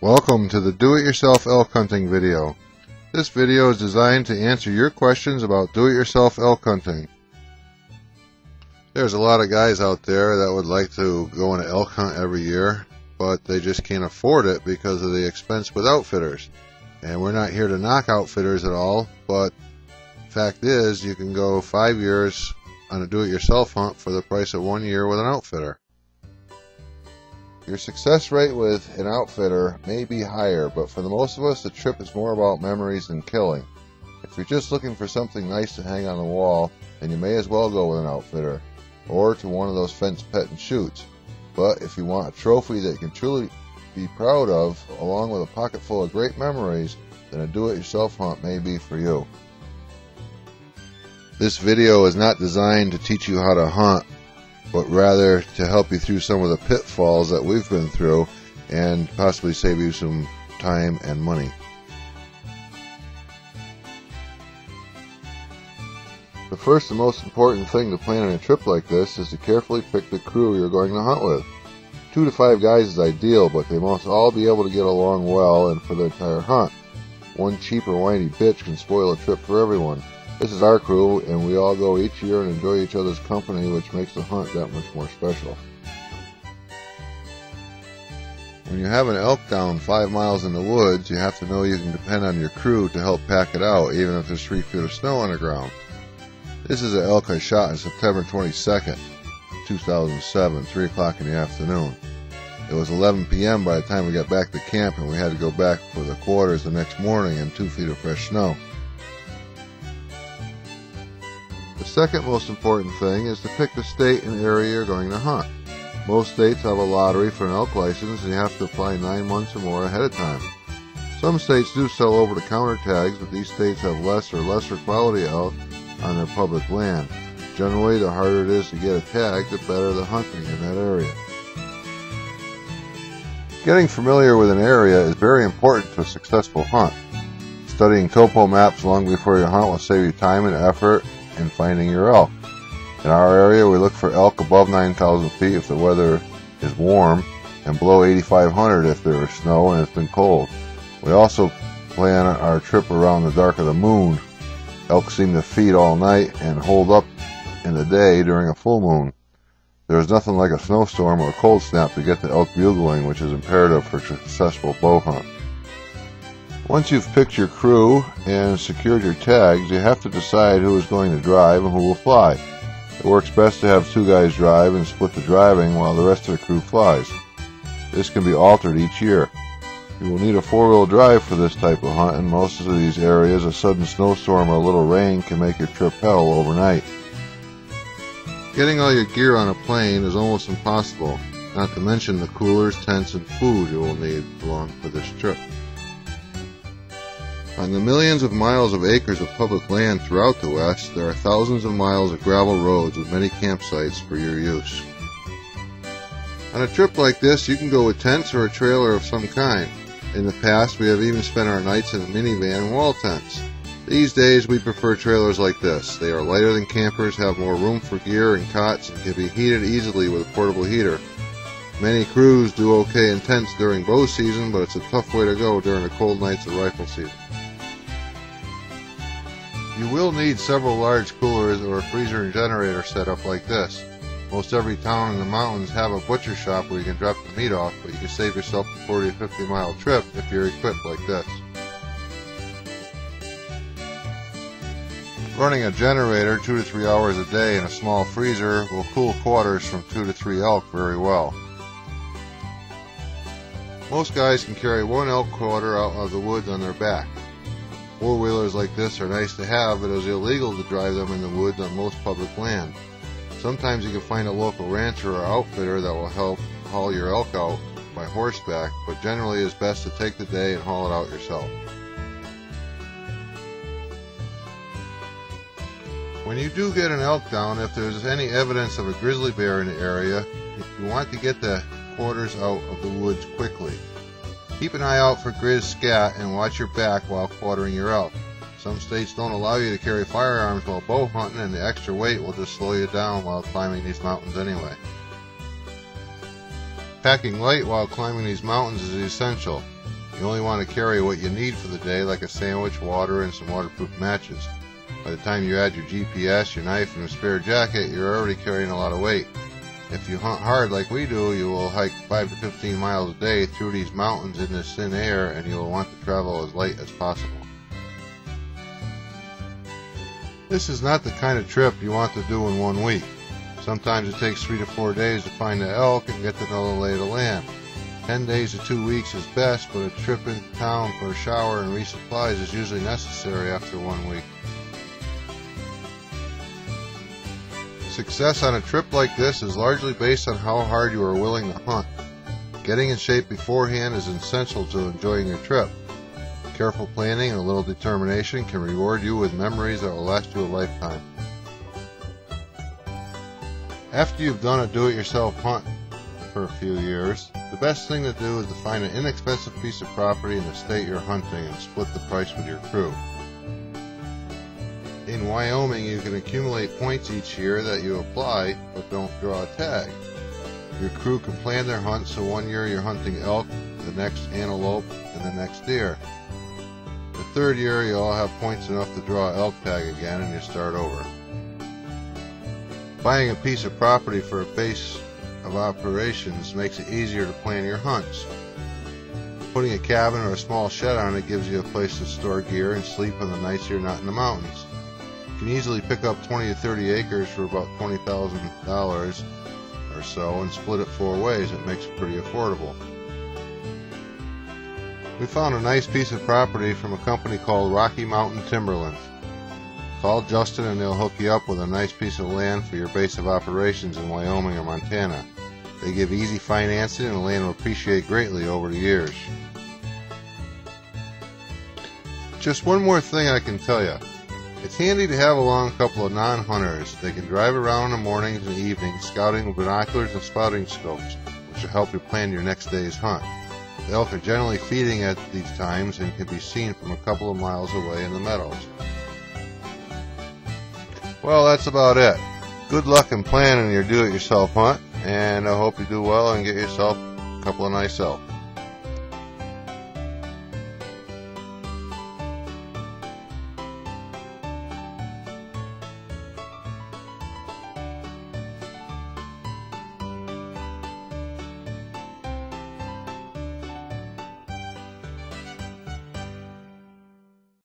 Welcome to the Do-It-Yourself Elk Hunting video. This video is designed to answer your questions about do-it-yourself elk hunting. There's a lot of guys out there that would like to go on an elk hunt every year, but they just can't afford it because of the expense with outfitters. And we're not here to knock outfitters at all, but fact is you can go 5 years on a do-it-yourself hunt for the price of 1 year with an outfitter. Your success rate with an outfitter may be higher, but for the most of us, the trip is more about memories than killing. If you're just looking for something nice to hang on the wall, then you may as well go with an outfitter, or to one of those fence pet and shoots. But if you want a trophy that you can truly be proud of, along with a pocket full of great memories, then a do-it-yourself hunt may be for you. This video is not designed to teach you how to hunt, but rather to help you through some of the pitfalls that we've been through and possibly save you some time and money. The first and most important thing to planning a trip like this is to carefully pick the crew you're going to hunt with. 2 to 5 guys is ideal, but they must all be able to get along well and for the entire hunt. One cheap or whiny bitch can spoil a trip for everyone. This is our crew, and we all go each year and enjoy each other's company, which makes the hunt that much more special. When you have an elk down 5 miles in the woods, you have to know you can depend on your crew to help pack it out, even if there's 3 feet of snow on the ground. This is an elk I shot on September 22nd, 2007, 3 o'clock in the afternoon. It was 11 p.m. by the time we got back to camp, and we had to go back for the quarters the next morning in 2 feet of fresh snow. The second most important thing is to pick the state and area you're going to hunt. Most states have a lottery for an elk license, and you have to apply 9 months or more ahead of time. Some states do sell over-the-counter tags, but these states have lesser quality elk on their public land. Generally, the harder it is to get a tag, the better the hunting in that area. Getting familiar with an area is very important to a successful hunt. Studying topo maps long before you hunt will save you time and effort in finding your elk. In our area, we look for elk above 9,000 feet if the weather is warm, and below 8,500 if there is snow and it's been cold. We also plan our trip around the dark of the moon. Elk seem to feed all night and hold up in the day during a full moon. There is nothing like a snowstorm or a cold snap to get the elk bugling, which is imperative for a successful bow hunt. Once you've picked your crew and secured your tags, you have to decide who is going to drive and who will fly. It works best to have 2 guys drive and split the driving while the rest of the crew flies. This can be altered each year. You will need a 4-wheel drive for this type of hunt. In most of these areas, a sudden snowstorm or a little rain can make your trip hell overnight. Getting all your gear on a plane is almost impossible, not to mention the coolers, tents, and food you will need along for this trip. On the millions of miles of acres of public land throughout the West, there are thousands of miles of gravel roads with many campsites for your use. On a trip like this, you can go with tents or a trailer of some kind. In the past, we have even spent our nights in a minivan and wall tents. These days, we prefer trailers like this. They are lighter than campers, have more room for gear and cots, and can be heated easily with a portable heater. Many crews do okay in tents during bow season, but it's a tough way to go during the cold nights of rifle season. You will need several large coolers or a freezer and generator setup like this. Most every town in the mountains have a butcher shop where you can drop the meat off, but you can save yourself a 40 to 50 mile trip if you're equipped like this. Running a generator 2 to 3 hours a day in a small freezer will cool quarters from 2 to 3 elk very well. Most guys can carry 1 elk quarter out of the woods on their back. 4-wheelers like this are nice to have, but it is illegal to drive them in the woods on most public land. Sometimes you can find a local rancher or outfitter that will help haul your elk out by horseback, but generally it is best to take the day and haul it out yourself. When you do get an elk down, if there is any evidence of a grizzly bear in the area, you want to get the quarters out of the woods quickly. Keep an eye out for grizz scat and watch your back while quartering your elk. Some states don't allow you to carry firearms while bow hunting, and the extra weight will just slow you down while climbing these mountains anyway. Packing light while climbing these mountains is essential. You only want to carry what you need for the day, like a sandwich, water, and some waterproof matches. By the time you add your GPS, your knife, and a spare jacket, you're already carrying a lot of weight. If you hunt hard like we do, you will hike 5 to 15 miles a day through these mountains in this thin air, and you will want to travel as light as possible. This is not the kind of trip you want to do in 1 week. Sometimes it takes 3 to 4 days to find the elk and get to know the lay of the land. 10 days to 2 weeks is best, but a trip into town for a shower and resupplies is usually necessary after 1 week. Success on a trip like this is largely based on how hard you are willing to hunt. Getting in shape beforehand is essential to enjoying your trip. Careful planning and a little determination can reward you with memories that will last you a lifetime. After you've done a do-it-yourself hunt for a few years, the best thing to do is to find an inexpensive piece of property in the state you're hunting and split the price with your crew. In Wyoming, you can accumulate points each year that you apply, but don't draw a tag. Your crew can plan their hunt, so 1 year you're hunting elk, the next antelope, and the next deer. The third year you all have points enough to draw an elk tag again, and you start over. Buying a piece of property for a base of operations makes it easier to plan your hunts. Putting a cabin or a small shed on it gives you a place to store gear and sleep on the nights you're not in the mountains. You can easily pick up 20 to 30 acres for about $20,000 or so and split it 4 ways. It makes it pretty affordable. We found a nice piece of property from a company called Rocky Mountain Timberland. Call Justin and they'll hook you up with a nice piece of land for your base of operations in Wyoming or Montana. They give easy financing and the land will appreciate greatly over the years. Just one more thing I can tell you. It's handy to have along a couple of non-hunters. They can drive around in the mornings and evenings scouting with binoculars and spotting scopes, which will help you plan your next day's hunt. The elk are generally feeding at these times and can be seen from a couple of miles away in the meadows. Well, that's about it. Good luck in planning your do-it-yourself hunt, and I hope you do well and get yourself a couple of nice elk.